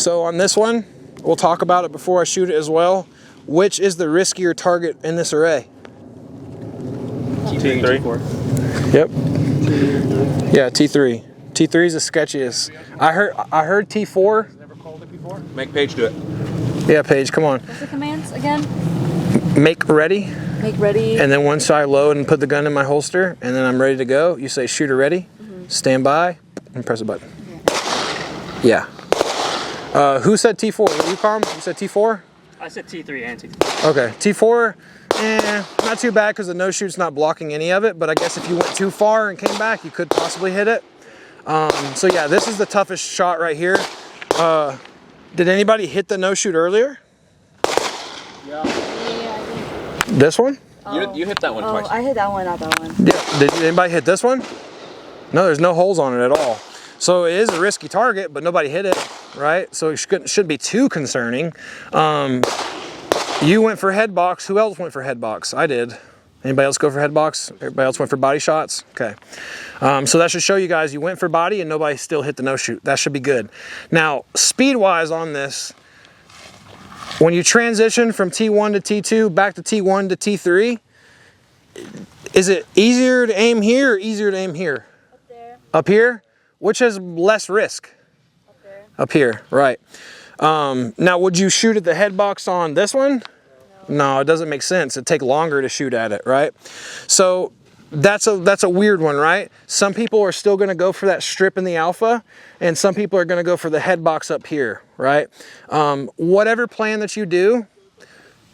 So on this one, we'll talk about it before I shoot it as well. Which is the riskier target in this array? T3. Yep. Yeah, T3. T3 is the sketchiest. I heard T4. Never called it before. Make Paige do it. Yeah, Paige, come on. What's the commands again? Make ready. Make ready. And then once I load and put the gun in my holster, and then I'm ready to go, you say shooter ready, stand by, and press a button. Yeah. Who said T4? You, Calm? You said T4? I said T3 and T4. Okay, T4, not too bad because the no shoot's not blocking any of it, but I guess if you went too far and came back, you could possibly hit it. So yeah, this is the toughest shot right here. Did anybody hit the no shoot earlier? Yeah, I did. This one? Oh. You hit that one twice. I hit that one, not that one. Yeah. Did anybody hit this one? No, there's no holes on it at all. So it is a risky target, but nobody hit it, right? So it shouldn't be too concerning. You went for head box. Who else went for head box? I did. Anybody else go for head box? Everybody else went for body shots? Okay. So that should show you guys you went for body and nobody still hit the no shoot. That should be good. Now, speed-wise on this, when you transition from T1 to T2 back to T1 to T3, is it easier to aim here or easier to aim here? Up there. Up here? Which has less risk? Up there. Up here, right. Now, would you shoot at the head box on this one? No, it doesn't make sense. It'd take longer to shoot at it, right? So that's a weird one, right? Some people are still gonna go for that strip in the alpha, and some people are gonna go for the head box up here, right? Whatever plan that you do,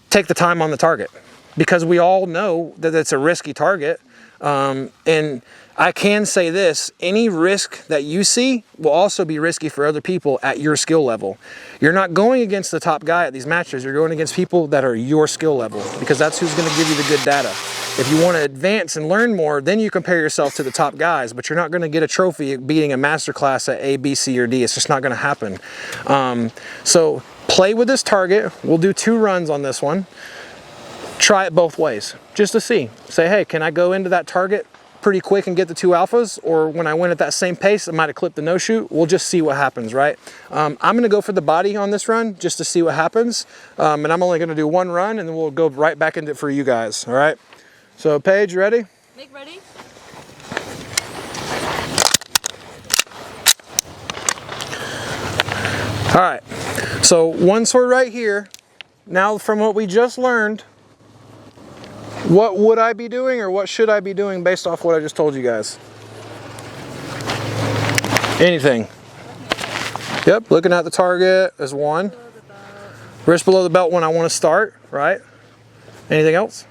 take the time on the target, because we all know that it's a risky target. And I can say this, any risk that you see will also be risky for other people at your skill level. You're not going against the top guy at these matches, you're going against people that are your skill level, because that's who's gonna give you the good data. If you wanna advance and learn more, then you compare yourself to the top guys, but you're not gonna get a trophy beating a master class at A, B, C, or D. It's just not gonna happen. So play with this target. We'll do 2 runs on this one. Try it both ways, just to see. Say, hey, can I go into that target pretty quick and get the 2 alphas? Or when I went at that same pace, I might have clipped the no shoot. We'll just see what happens, right? I'm gonna go for the body on this run just to see what happens. And I'm only gonna do 1 run and then we'll go right back into it for you guys, all right? So Paige, you ready? Make ready. All right, so 1 sword right here. Now from what we just learned, what would I be doing or what should I be doing based off what I just told you guys? Anything. Yep, looking at the target is 1. Wrist below the belt when I want to start, right? Anything else?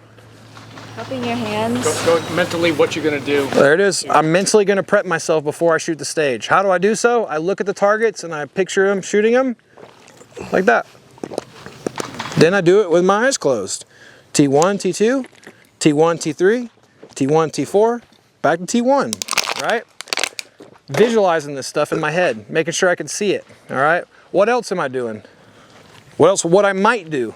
Cupping your hands. Go mentally what you're gonna do. There it is. I'm mentally going to prep myself before I shoot the stage. How do I do so? I look at the targets and I picture them shooting them like that. Then I do it with my eyes closed. T1, T2, T1, T3, T1, T4, back to T1, right? Visualizing this stuff in my head, making sure I can see it, all right? What else am I doing? What I might do?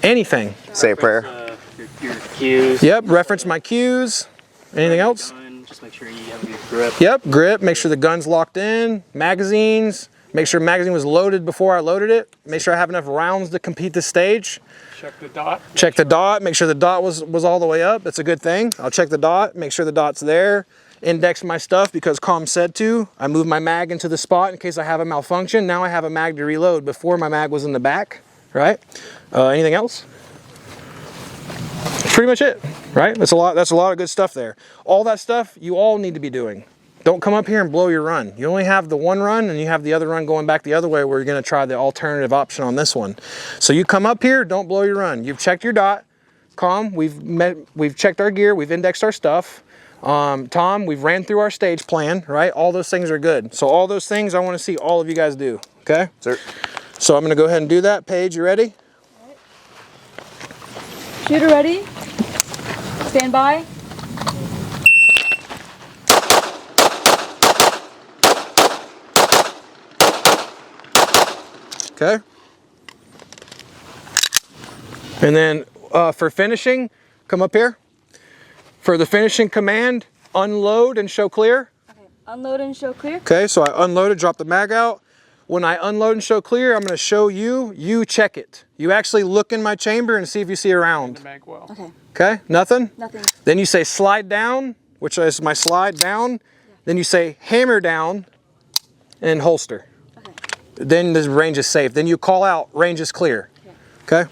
Anything. Say a prayer. Your cues. Yep, reference my cues. Anything else? Just make sure you have your grip. Yep, grip, make sure the gun's locked in, magazines, make sure magazine was loaded before I loaded it, make sure I have enough rounds to compete the stage. Check the dot. Check the dot, make sure the dot was all the way up. That's a good thing. I'll check the dot, make sure the dot's there. Index my stuff because Calm said to. I move my mag into the spot in case I have a malfunction. Now I have a mag to reload. Before my mag was in the back, right? Anything else? Pretty much it, right? That's a lot of good stuff there. All that stuff you all need to be doing. Don't come up here and blow your run. You only have the 1 run and you have the other run going back the other way where you're gonna try the alternative option on this one. So you come up here, don't blow your run. You've checked your dot. Calm, we've checked our gear, we've indexed our stuff. Tom, we've ran through our stage plan, right? All those things are good. So all those things I wanna see all of you guys do, okay? Sir. So I'm gonna go ahead and do that. Paige, you ready? Right. Shooter ready. Stand by. Okay. And then for finishing, come up here. For the finishing command, unload and show clear. Okay. Unload and show clear. Okay, so I unloaded, drop the mag out. when I unload and show clear, I'm going to show you. You check it. You actually look in my chamber and see if you see a round. Bank well. Okay. Okay, nothing? Nothing. Then you say slide down, which is my slide down. Then you say hammer down and holster. Okay. Then the range is safe. Then you call out range is clear. Okay,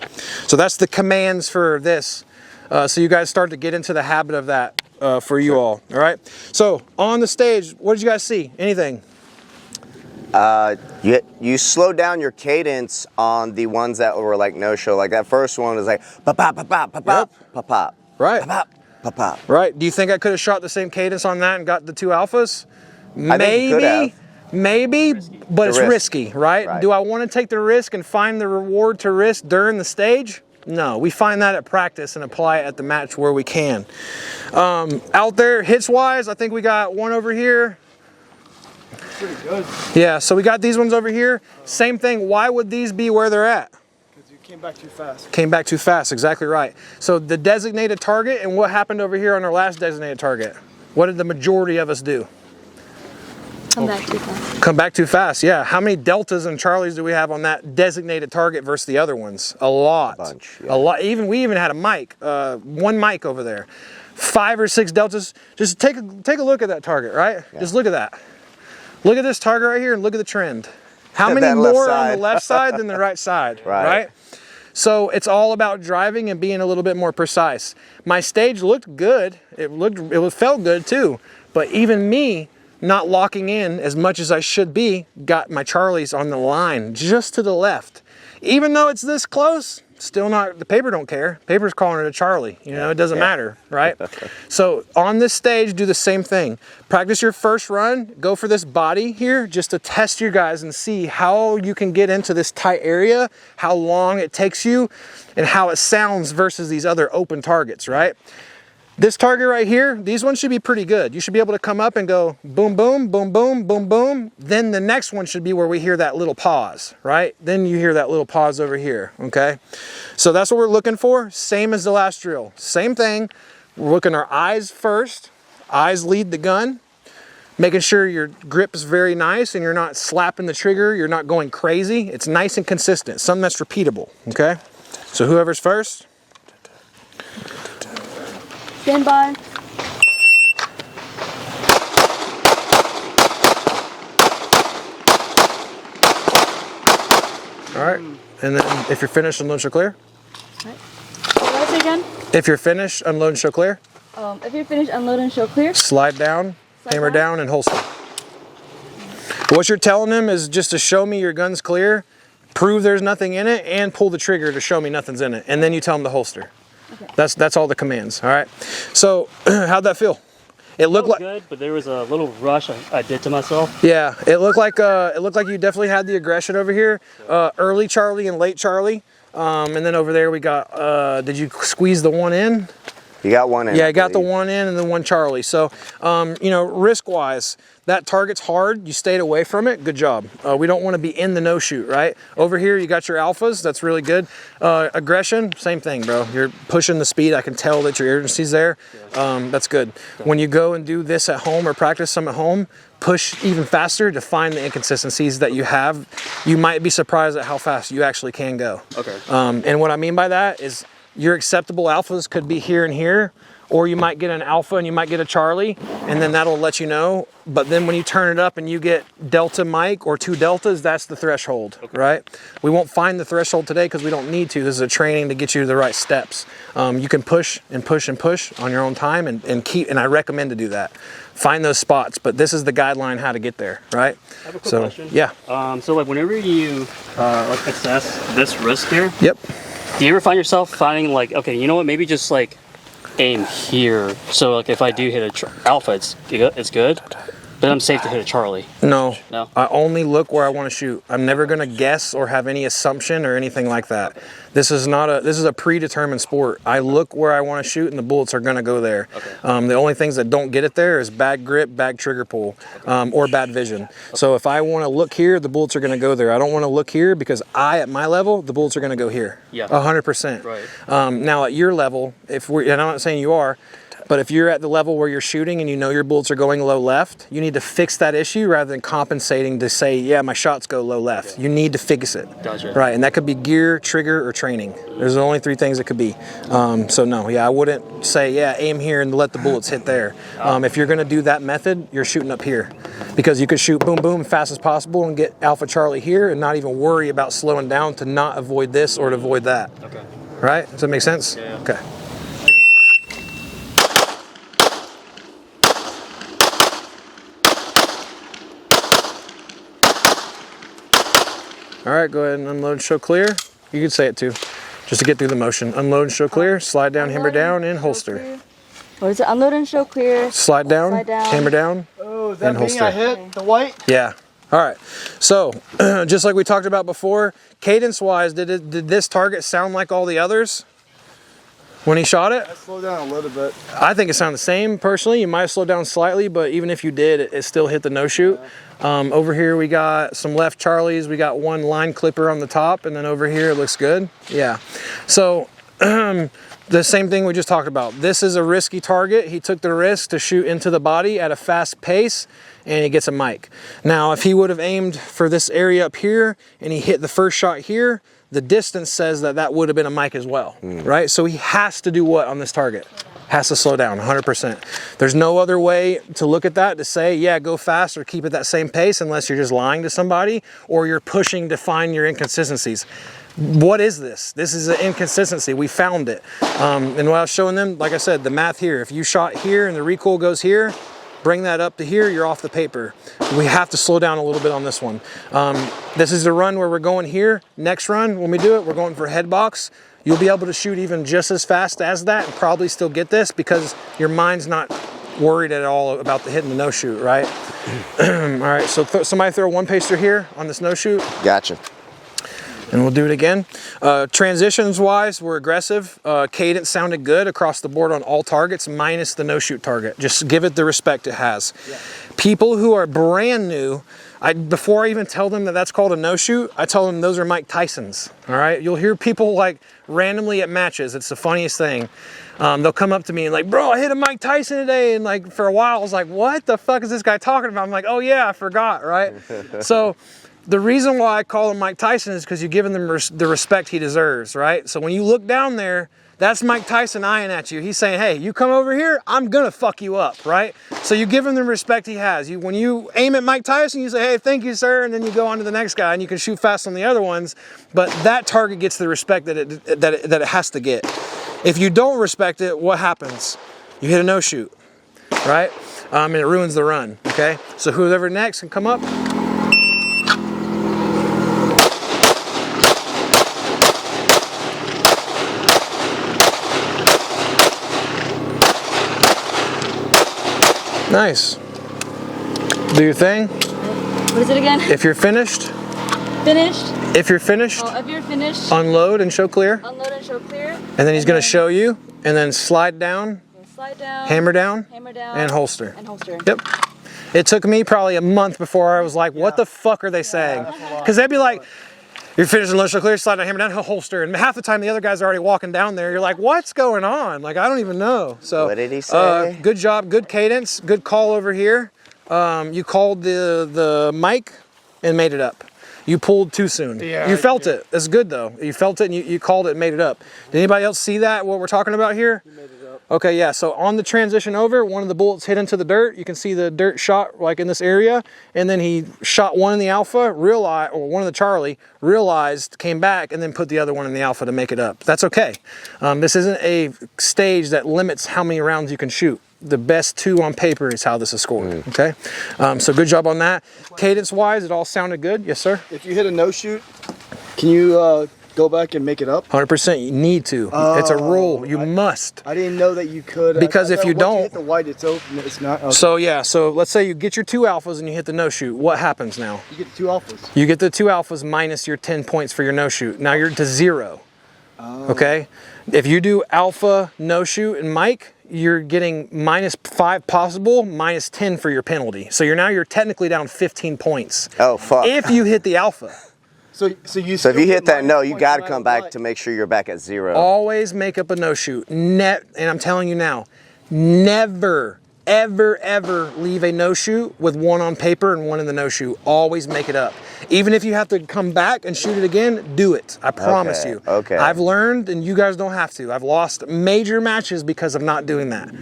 so that's the commands for this. So you guys start to get into the habit of that for you all right? So on the stage, what did you guys see? Anything? You slowed down your cadence on the ones that were like no-show. Like that first one was like pop pop pop pop pop pop pop pop. Right. Pop pop pop. Right. Do you think I could have shot the same cadence on that and got the 2 alphas? I think you could have. Maybe, but it's risk. risky, right? Do I want to take the risk and find the reward to risk during the stage? No, we find that at practice and apply it at the match where we can. Out there, hits-wise, I think we got one over here. Pretty good. Yeah, so we got these ones over here. Same thing, why would these be where they're at? Because you came back too fast. Came back too fast, exactly right. So the designated target and what happened over here on our last designated target? What did the majority of us do? Come back too fast. Come back too fast, yeah. How many deltas and charlies do we have on that designated target versus the other ones? A lot. A bunch, yeah. A lot. We even had a mic, one mic over there. 5 or 6 deltas. Just take a look at that target, right? Yeah. Just look at that. Look at this target right here and look at the trend. How many That left more on side. the left side than the right side, right? So it's all about driving and being a little bit more precise. My stage looked good. It felt good too. But even me not locking in as much as I should be got my charlies on the line just to the left. Even though it's this close, still not, the paper don't care. Paper's calling it a Charlie, you know, it doesn't matter, right? So on this stage, do the same thing. Practice your first run, go for this body here just to test you guys and see how you can get into this tight area, how long it takes you, and how it sounds versus these other open targets, right? This target right here, these ones should be pretty good. You should be able to come up and go boom, boom, boom, boom, boom, boom. Then the next one should be where we hear that little pause, right? Then you hear that little pause over here, okay? So that's what we're looking for. Same as the last drill. Same thing. We're looking our eyes first. Eyes lead the gun. Making sure your grip is very nice and you're not slapping the trigger. You're not going crazy. It's nice and consistent. Something that's repeatable, okay? So whoever's first. Stand by. All right, and then if you're finished, unload and show clear. What did I say again? If you're finished, unload and show clear. If you're finished, unload and show clear. Slide down, Slide hammer down. down, and holster. What you're telling them is just to show me your gun's clear, prove there's nothing in it, and pull the trigger to show me nothing's in it. And then you tell them to holster. Okay. That's all the commands, all right? So how'd that feel? It looked like good, but there was a little rush I did to myself. yeah, it looked like you definitely had the aggression over here. Early Charlie and late Charlie. And then over there we got, did you squeeze the one in? You got one in. Yeah, I got the one in and the one Charlie. So, you know, risk-wise, that target's hard. You stayed away from it. Good job. We don't want to be in the no-shoot, right? Over here, you got your alphas. That's really good. Aggression, same thing, bro. You're pushing the speed. I can tell that your urgency's there. That's good. When you go and do this at home or practice some at home, push even faster to find the inconsistencies that you have. You might be surprised at how fast you actually can go. Okay. And what I mean by that is your acceptable alphas could be here and here, or you might get an alpha and you might get a Charlie, and then that'll let you know. But then when you turn it up and you get delta mic or 2 deltas, that's the threshold, right? We won't find the threshold today because we don't need to. This is a training to get you to the right steps. You can push and push and push on your own time and keep, and I recommend to do that. Find those spots, but this is the guideline how to get there, right? I have a quick question. Yeah. So like whenever you like assess this risk here, Yep. do you ever find yourself finding like, okay, you know what, maybe just like aim here. So like if I do hit a alpha, it's good. But I'm safe to hit a Charlie. No. No? I only look where I want to shoot. I'm never going to guess or have any assumption or anything like that. This is a predetermined sport. I look where I want to shoot and the bullets are going to go there. Okay. The only things that don't get it there is bad grip, bad trigger pull, or bad vision. Okay. So if I want to look here, the bullets are going to go there. I don't want to look here because at my level, the bullets are going to go here. Yeah. 100%. Right. Now at your level, and I'm not saying you are, But if you're at the level where you're shooting and you know your bullets are going low left, you need to fix that issue rather than compensating to say, yeah, my shots go low left. You need to fix it. Gotcha. Right, and that could be gear, trigger, or training. There's only 3 things it could be. So no, yeah, I wouldn't say, yeah, aim here and let the bullets hit there. If you're gonna do that method, you're shooting up here. Because you could shoot boom, boom, fast as possible and get Alpha Charlie here and not even worry about slowing down to not avoid this or to avoid that. Okay. Right? Does that make sense? Yeah. Okay. All right, go ahead and unload and show clear. You can say it too, just to get through the motion. Unload and show clear, slide down, hammer down, and holster. What is it? Unload and show clear. Slide down, hammer down, Oh, is that and mean holster. I hit the white? Yeah. All right. So, just like we talked about before, cadence-wise, did this target sound like all the others when he shot it? I slowed down a little bit. I think it sounded the same personally. You might have slowed down slightly, but even if you did, it still hit the no shoot. Over here we got some left Charlies. We got one line clipper on the top, and then over here it looks good. Yeah. So the same thing we just talked about. This is a risky target. He took the risk to shoot into the body at a fast pace, and he gets a mic. Now, if he would have aimed for this area up here and he hit the first shot here, the distance says that that would have been a mic as well, right? So he has to do what on this target? Has to slow down 100%. There's no other way to look at that to say, yeah, go fast or keep at that same pace unless you're just lying to somebody or you're pushing to find your inconsistencies. What is this? This is an inconsistency. We found it. And what I was showing them, like I said, the math here, if you shot here and the recoil goes here, bring that up to here, you're off the paper. We have to slow down a little bit on this one. This is the run where we're going here. Next run, when we do it, we're going for head box. You'll be able to shoot even just as fast as that and probably still get this because your mind's not worried at all about the hitting the no shoot, right? All right, so somebody throw one pacer here on this no shoot. Gotcha. And we'll do it again. Transitions wise, we're aggressive. Cadence sounded good across the board on all targets, minus the no shoot target. Just give it the respect it has. Yeah. People who are brand new, before I even tell them that that's called a no shoot, I tell them those are Mike Tyson's. All right, you'll hear people like randomly at matches. It's the funniest thing. They'll come up to me and like, bro, I hit a Mike Tyson today. And like for a while, I was like, what the fuck is this guy talking about? I'm like, oh yeah, I forgot, right? So. The reason why I call him Mike Tyson is because you're giving him the respect he deserves, right? So when you look down there, that's Mike Tyson eyeing at you. He's saying, hey, you come over here, I'm gonna fuck you up, right? So you give him the respect he has. When you aim at Mike Tyson, you say, hey, thank you, sir, and then you go on to the next guy, and you can shoot fast on the other ones, but that target gets the respect that it has to get. If you don't respect it, what happens? You hit a no shoot, right? And it ruins the run, okay? So whoever next can come up. Nice. Do your thing. What is it again? If you're finished. Finished. If you're finished. Oh, if you're finished. Unload and show clear. Unload and show clear. And then he's going to show you. And then slide down. Slide down. Hammer down. Hammer down. And holster. And holster. Yep. It took me probably a month before I was like, what the fuck are they saying? Because they'd be like, you're finished and show clear, slide down, hammer down, holster. And half the time the other guys are already walking down there. You're like, what's going on? Like, I don't even know. So, what did he say? Good job, good cadence, good call over here. You called the mic and made it up. You pulled too soon. Yeah, you felt it. It's good though. You felt it and you called it and made it up. Did anybody else see that, what we're talking about here? You made it up. Okay, yeah, so on the transition over, one of the bullets hit into the dirt. You can see the dirt shot like in this area. And then he shot one in the Alpha, realized, or one in the Charlie, realized, came back, and then put the other one in the Alpha to make it up. That's okay. This isn't a stage that limits how many rounds you can shoot. The best 2 on paper is how this is scored, okay? So good job on that. Cadence-wise, it all sounded good. Yes, sir? If you hit a no shoot, can you go back and make it up? 100%, you need to. It's a rule, you must. I didn't know that you could. Because if you don't. Once you hit the white, it's open, it's not. Okay. So yeah, so let's say you get your 2 alphas and you hit the no shoot. What happens now? You get 2 alphas. You get the 2 alphas minus your 10 points for your no shoot. Now you're to 0, okay? If you do alpha, no shoot, and mic, you're getting -5 possible, -10 for your penalty. So you're technically down 15 points. Oh, fuck. If you hit the alpha. So if you hit that no, you got to come back to make sure you're back at 0. Always make up a no shoot. And I'm telling you now, Never, ever leave a no-shoot with one on paper and one in the no-shoot. Always make it up. Even if you have to come back and shoot it again, do it. I promise you. Okay. I've learned, and you guys don't have to. I've lost major matches because of not doing that.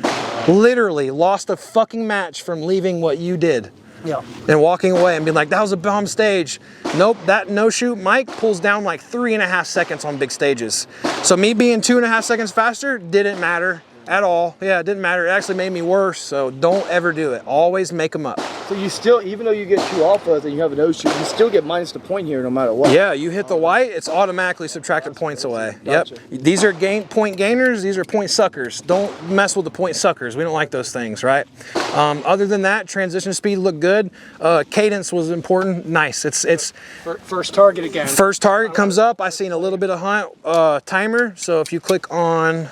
Literally lost a fucking match from leaving what you did. Yeah. And walking away and being like, that was a bomb stage. Nope, that no-shoot Mike pulls down like 3.5 seconds on big stages. So me being 2.5 seconds faster didn't matter at all. Yeah, it didn't matter. It actually made me worse. So don't ever do it. Always make them up. So you still, even though you get 2 alphas and you have a no shoot, you still get minus the point here no matter what. Yeah, you hit the white, it's automatically subtracted points away. Gotcha. Yep. These are point gainers, these are point suckers. Don't mess with the point suckers. We don't like those things, right? Other than that, transition speed looked good. Cadence was important. Nice. It's First target again. first target comes up. I seen a little bit of hunt timer. So if you click on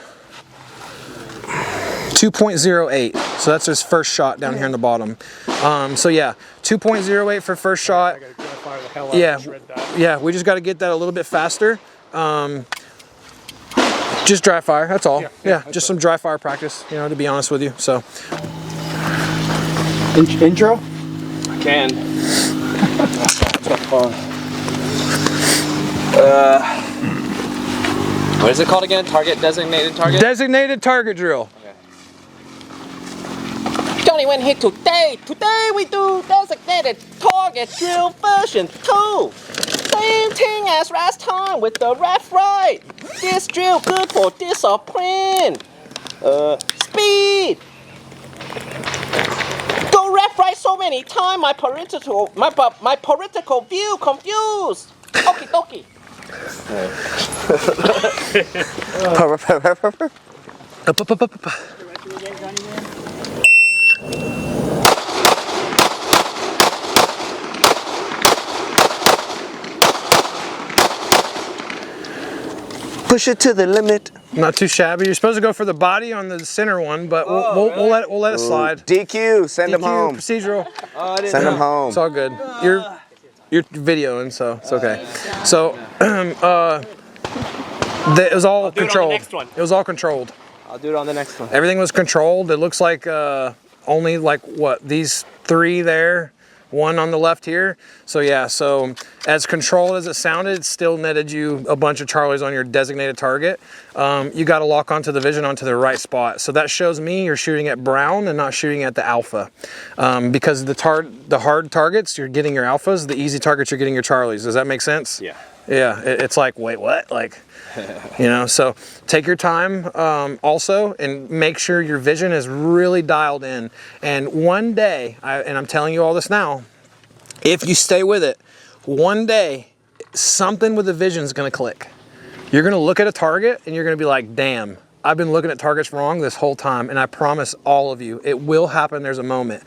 2.08, so that's his first shot down here in the bottom. So yeah, 2.08 for first shot. I gotta fire the hell out Yeah, and shred that. yeah, we just got to get that a little bit faster. Just dry fire, that's all. Yeah, just some dry fire practice, you know, to be honest with you. So Intro? I can. What is it called again? Designated target? designated target drill. Johnny went here today. Today we do designated target drill version 2. Same thing as last time with the left right. This drill good for discipline. Speed. Go left right so many times my political view confused. Okie dokie. Up. Push it to the limit. Not too shabby. You're supposed to go for the body on the center one, but we'll let it slide. DQ, send him DQ, home. procedural. Send him home. It's all good. You're videoing, so it's okay. So it was all do it on the controlled. next one. It was all controlled. I'll do it on the next one. Everything was controlled. It looks like only like what, these 3 there, 1 on the left here. So yeah, so as controlled as it sounded, it still netted you a bunch of Charlies on your designated target. You got to lock onto the vision onto the right spot. So that shows me you're shooting at brown and not shooting at the alpha. Because the hard targets, you're getting your alphas. The easy targets, you're getting your Charlies. Does that make sense? Yeah. Yeah, it's like, wait, what? Like, you know, so take your time also and make sure your vision is really dialed in. And one day, and I'm telling you all this now, if you stay with it, one day, something with the vision is going to click. You're going to look at a target and you're going to be like, damn, I've been looking at targets wrong this whole time. And I promise all of you, it will happen. There's a moment.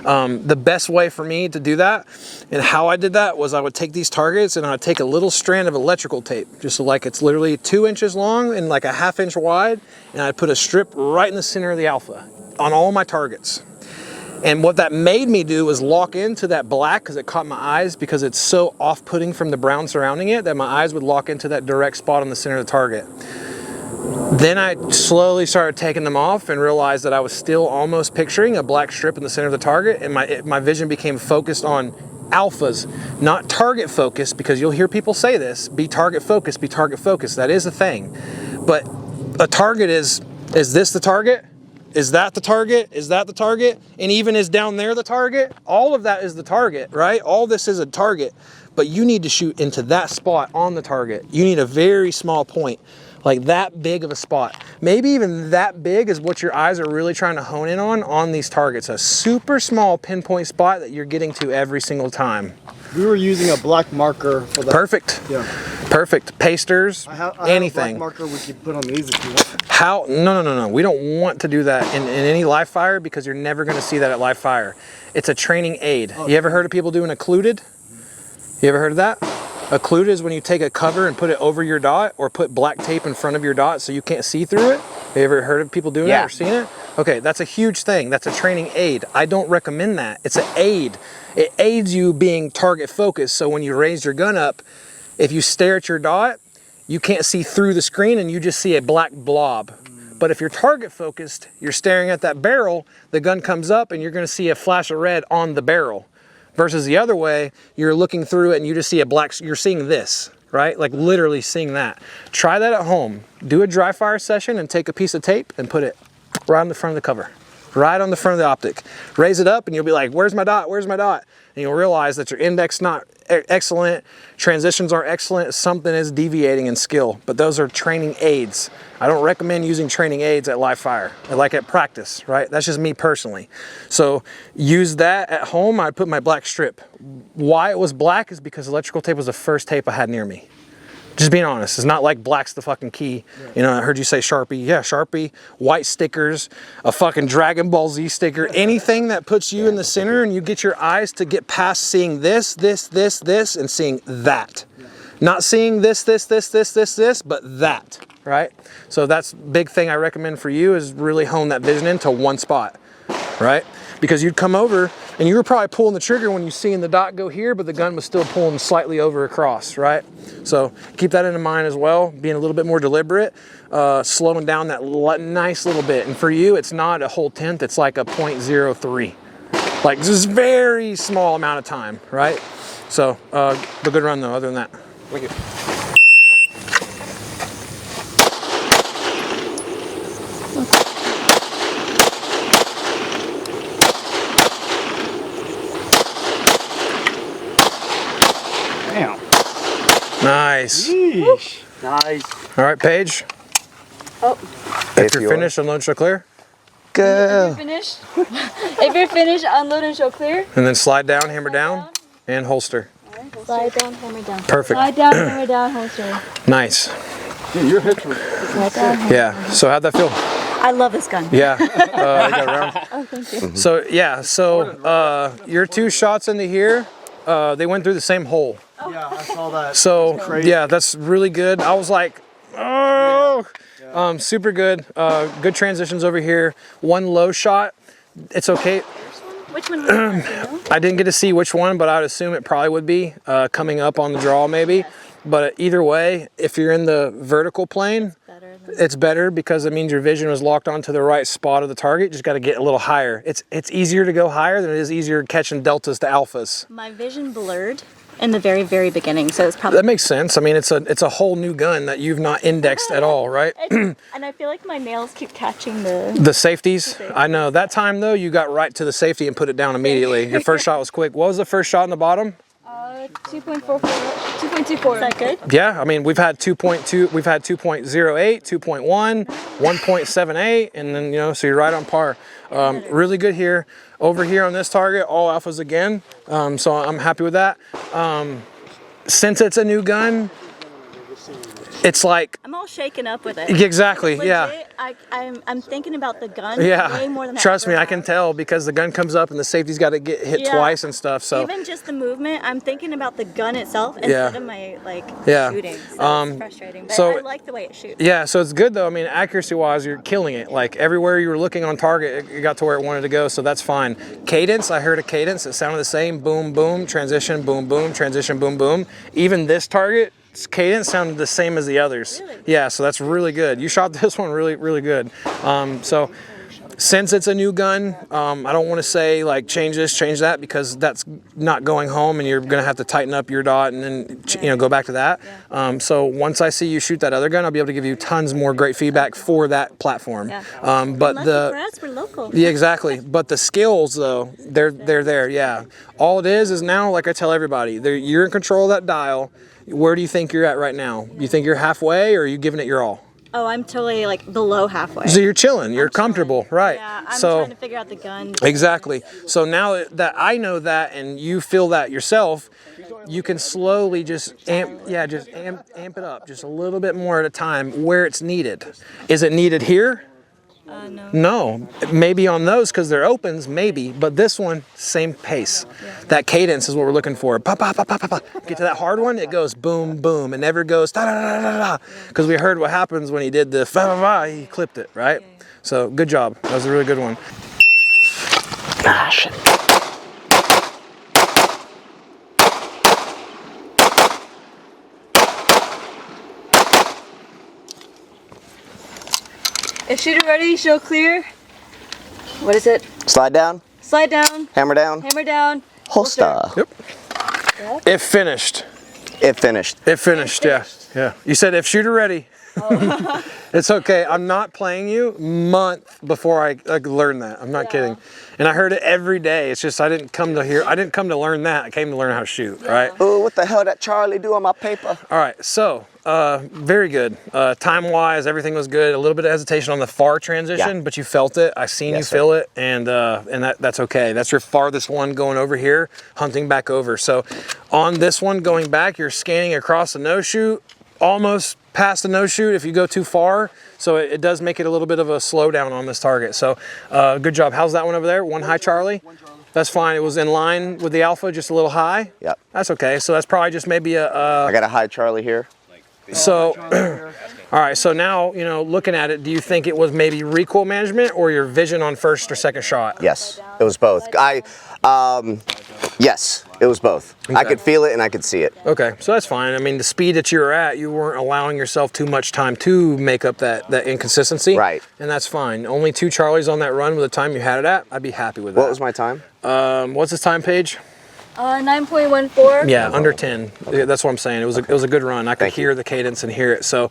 The best way for me to do that and how I did that was I would take these targets and I'd take a little strand of electrical tape, just so like it's literally 2 inches long and like a 1/2 inch wide, and I'd put a strip right in the center of the alpha on all my targets. And what that made me do was lock into that black because it caught my eyes, because it's so off-putting from the brown surrounding it that my eyes would lock into that direct spot on the center of the target. Then I slowly started taking them off and realized that I was still almost picturing a black strip in the center of the target, and my vision became focused on alphas, not target focused, because you'll hear people say this, be target focused, be target focused. That is a thing. But a target is this the target? Is that the target? Is that the target? And even is down there the target? All of that is the target, right? All this is a target, but you need to shoot into that spot on the target. You need a very small point, like that big of a spot. Maybe even that big is what your eyes are really trying to hone in on these targets. A super small pinpoint spot that you're getting to every single time. We were using a black marker for that. Perfect. Yeah. Perfect. Pasters, I have anything. a black marker we could put on these if you want. How? No. We don't want to do that in any live fire, because you're never going to see that at live fire. It's a training aid. You ever heard of people doing occluded? You ever heard of that? Occluded is when you take a cover and put it over your dot, or put black tape in front of your dot so you can't see through it. Have you ever heard of people doing that or seen it? Okay, that's a huge thing. That's a training aid. I don't recommend that. It's an aid. It aids you being target focused. So when you raise your gun up, if you stare at your dot, you can't see through the screen and you just see a black blob. But if you're target focused, you're staring at that barrel, the gun comes up and you're gonna see a flash of red on the barrel. Versus the other way, you're looking through it and you just see a black, you're seeing this, right? Like literally seeing that. Try that at home. Do a dry fire session and take a piece of tape and put it right on the front of the cover, right on the front of the optic. Raise it up and you'll be like, where's my dot, where's my dot? And you'll realize that your index not excellent, transitions aren't excellent, something is deviating in skill. But those are training aids. I don't recommend using training aids at live fire. I like at practice, right? That's just me personally. So use that at home. I put my black strip. Why it was black is because electrical tape was the first tape I had near me. Just being honest, it's not like black's the fucking key. You know, I heard you say Sharpie. Yeah, Sharpie, white stickers, a fucking Dragon Ball Z sticker, anything that puts you in the center and you get your eyes to get past seeing this, and seeing that. Not seeing this, but that, right? So that's a big thing I recommend for you is really hone that vision into one spot, right? Because you'd come over and you were probably pulling the trigger when you seen the dot go here, but the gun was still pulling slightly over across, right? So keep that in mind as well, being a little bit more deliberate, slowing down that nice little bit. And for you, it's not a whole tenth, it's like a 0.03. Like just very small amount of time, right? So, a good run though, other than that. Thank you. Damn. Nice. Yeesh. Nice. All right, Paige. Oh, If you're finished, unload, show clear. if you're finished, if you're finished, unload and show clear. And then slide down, hammer down, and holster. Slide down, hammer down. Perfect. Slide down, hammer down, holster. Nice. Dude, your hits were Slide down, hammer Yeah. So how'd that feel? I love this gun. Yeah. You got around. Oh, thank you. So yeah. So your 2 shots into here, they went through the same hole. Yeah, I saw that. So yeah, that's really good. I was like, oh, super good. Good transitions over here. 1 low shot. It's okay. Which one was that? I didn't get to see which one, but I would assume it probably would be coming up on the draw maybe. But either way, if you're in the vertical plane, it's better because it means your vision was locked onto the right spot of the target. You just got to get a little higher. It's easier to go higher than it is easier catching deltas to alphas. My vision blurred in the very, very beginning, so it's probably... That makes sense. I mean, it's a whole new gun that you've not indexed at all, right? And I feel like my nails keep catching the Safeties. I know. That time though, you got right to the safety and put it down immediately. Your first shot was quick. What was the first shot in the bottom? 2.44, 2.24. Is that good? Yeah, I mean, we've had 2.2, we've had 2.08, 2.1, 1.78, and then, you know, so you're right on par. Really good here. Over here on this target, all alphas again, so I'm happy with that. Since it's a new gun, it's like... I'm all shaken up with it. Exactly, Legit, yeah. I'm thinking about the gun way more than Trust I me, ever I can have. tell because the gun comes up and the safety's got to get hit Yeah. twice and stuff, so... Even just the movement, I'm thinking about the gun itself instead of my, like, shooting. So it's frustrating, but so- I like the way it shoots. Yeah, so it's good though. I mean, accuracy-wise, you're killing it. Like everywhere you were looking on target, it got to where it wanted to go, so that's fine. Cadence, I heard a cadence. It sounded the same. Boom, boom, transition, boom, boom, transition, boom, boom. Even this target, cadence sounded the same as the others. Really? Yeah, so that's really good. You shot this one really, really good. So since it's a new gun, I don't want to say like change this, change that, because that's not going home and you're going to have to tighten up your dot and then you know, go back to that. So once I see you shoot that other gun, I'll be able to give you tons more great feedback for that platform. Yeah. But Lucky the for us, we're local. yeah, exactly. But the skills, though, they're there. Yeah. All it is now, like I tell everybody, you're in control of that dial. Where do you think you're at right now? You think you're halfway, or are you giving it your all? Oh, I'm totally like below halfway. So you're chilling. You're comfortable, right? Yeah, I'm so trying to figure out the gun. exactly. So now that I know that, and you feel that yourself, you can slowly just amp it up just a little bit more at a time where it's needed. Is it needed here? No. No, maybe on those because they're opens, maybe, but this one, same pace. That cadence is what we're looking for. Pa, pa, pa, pa, pa, pa. Get to that hard one, it goes boom, boom. It never goes da da da da da. Because we heard what happens when he did the fa fa fa, he clipped it, right? So good job. That was a really good one. Ah, shit. If shooter ready, show clear. What is it? Slide down, Slide down, hammer down, hammer down. holster. Yep. If finished. It finished. It finished, yeah. Yeah. You said if shooter ready. It's okay. I'm not playing you month before I learned that. I'm not kidding. And I heard it every day. It's just I didn't come to learn that. I came to learn how to shoot, right? Oh, what the hell did Charlie do on my paper? All right. So, very good. Time-wise, everything was good. A little bit of hesitation on the far transition, but you felt it. I seen you feel it, and that's okay. That's your farthest one going over here, hunting back over. So, on this one going back, you're scanning across the no-shoot, almost past the no-shoot if you go too far. So it does make it a little bit of a slowdown on this target. So good job. How's that one over there? One high Charlie? That's fine. It was in line with the alpha, just a little high? Yep. That's okay. So that's probably just maybe I got a high Charlie here. So, all right. So now, looking at it, do you think it was maybe recoil management or your vision on first or second shot? Yes, it was both. Yes, it was both. Okay. I could feel it and I could see it. Okay, so that's fine. I mean, the speed that you were at, you weren't allowing yourself too much time to make up that inconsistency. Right. And that's fine. Only 2 Charlies on that run with the time you had it at, I'd be happy with that. What was my time? What's his time, Paige? 9.14. Yeah, under 10. That's what I'm saying. It was a good run. I could hear the cadence and hear it. So,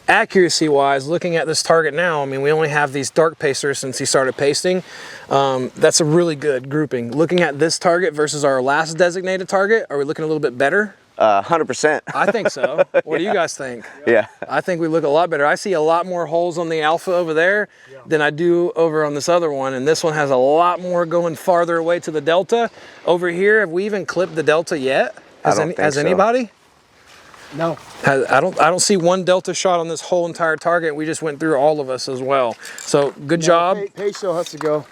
accuracy-wise, looking at this target now, I mean, we only have these dark pacers since he started pasting. That's a really good grouping. Looking at this target versus our last designated target, are we looking a little bit better? 100%. I think so. What do you guys think? Yeah. I think we look a lot better. I see a lot more holes on the alpha over there than I do over on this other one, and this one has a lot more going farther away to the delta. Over here, have we even clipped the delta yet? Has anybody? No. I don't see one delta shot on this whole entire target. We just went through all of us as well. So good job. Paige still has to go.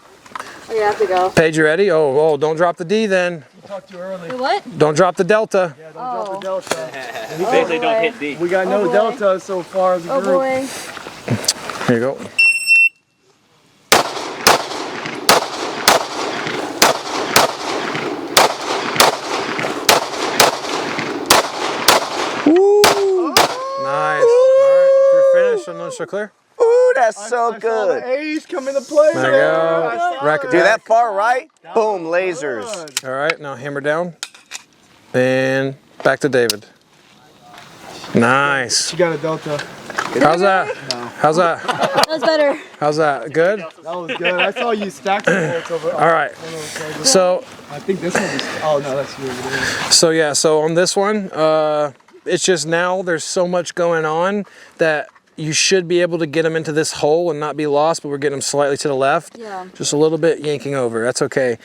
Oh, you have to go. Paige, you ready? Oh, don't drop the D then. We talked too early. Wait, what? Don't drop the delta. Yeah, don't drop the delta. Basically, don't hit D. We got no boy. delta so far as a Oh group. boy. Here you go. Woo! Nice. All right, you're finished. I'm not so clear. Ooh, that's so I saw good. the A's come into play. There you go. Rack it Do back. that far right. Boom, lasers. All right, now hammer down. And back to David. Nice. She got a delta. How's that? How's that? That was better. How's that? Good? That was good. I saw you stack the bullets over. All right. So, I think this one is. Oh no, that's you over there. so on this one, it's just now there's so much going on that you should be able to get them into this hole and not be lost, but we're getting them slightly to the left. Yeah. Just a little bit yanking over. That's okay.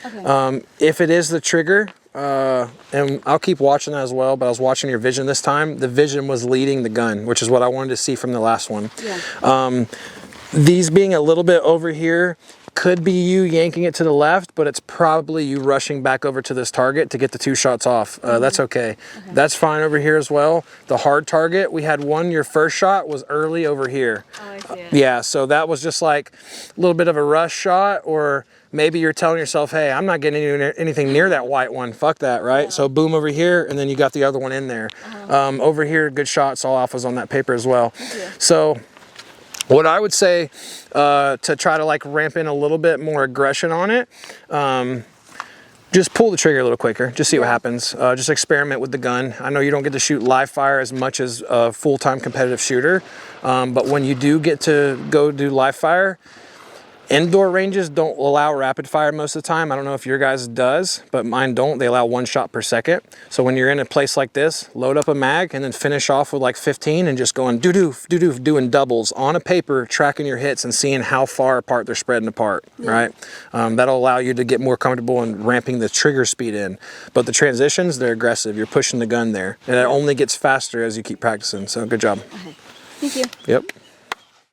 If it is the trigger, and I'll keep watching that as well, but I was watching your vision this time. The vision was leading the gun, which is what I wanted to see from the last one. Yeah. These being a little bit over here could be you yanking it to the left, but it's probably you rushing back over to this target to get the 2 shots off. That's okay. That's fine over here as well. The hard target, we had one, your first shot was early over here. Oh, I see it. Yeah, so that was just like a little bit of a rush shot, or maybe you're telling yourself, hey, I'm not getting anything near that white one. Fuck that, right? So boom over here, and then you got the other one in there. Over here, good shots, all alphas on that paper as well. So what I would say to try to like ramp in a little bit more aggression on it, just pull the trigger a little quicker. Just see what happens. Just experiment with the gun. I know you don't get to shoot live fire as much as a full-time competitive shooter, but when you do get to go do live fire, indoor ranges don't allow rapid fire most of the time. I don't know if your guys does, but mine don't. They allow 1 shot per second. So when you're in a place like this, load up a mag and then finish off with like 15 and just going doo-doof, doo-doof, doing doubles on a paper, tracking your hits and seeing how far apart they're spreading apart, right? That'll allow you to get more comfortable in ramping the trigger speed in. But the transitions, they're aggressive. You're pushing the gun there. And it only gets faster as you keep practicing. So good job. Thank you. Yep.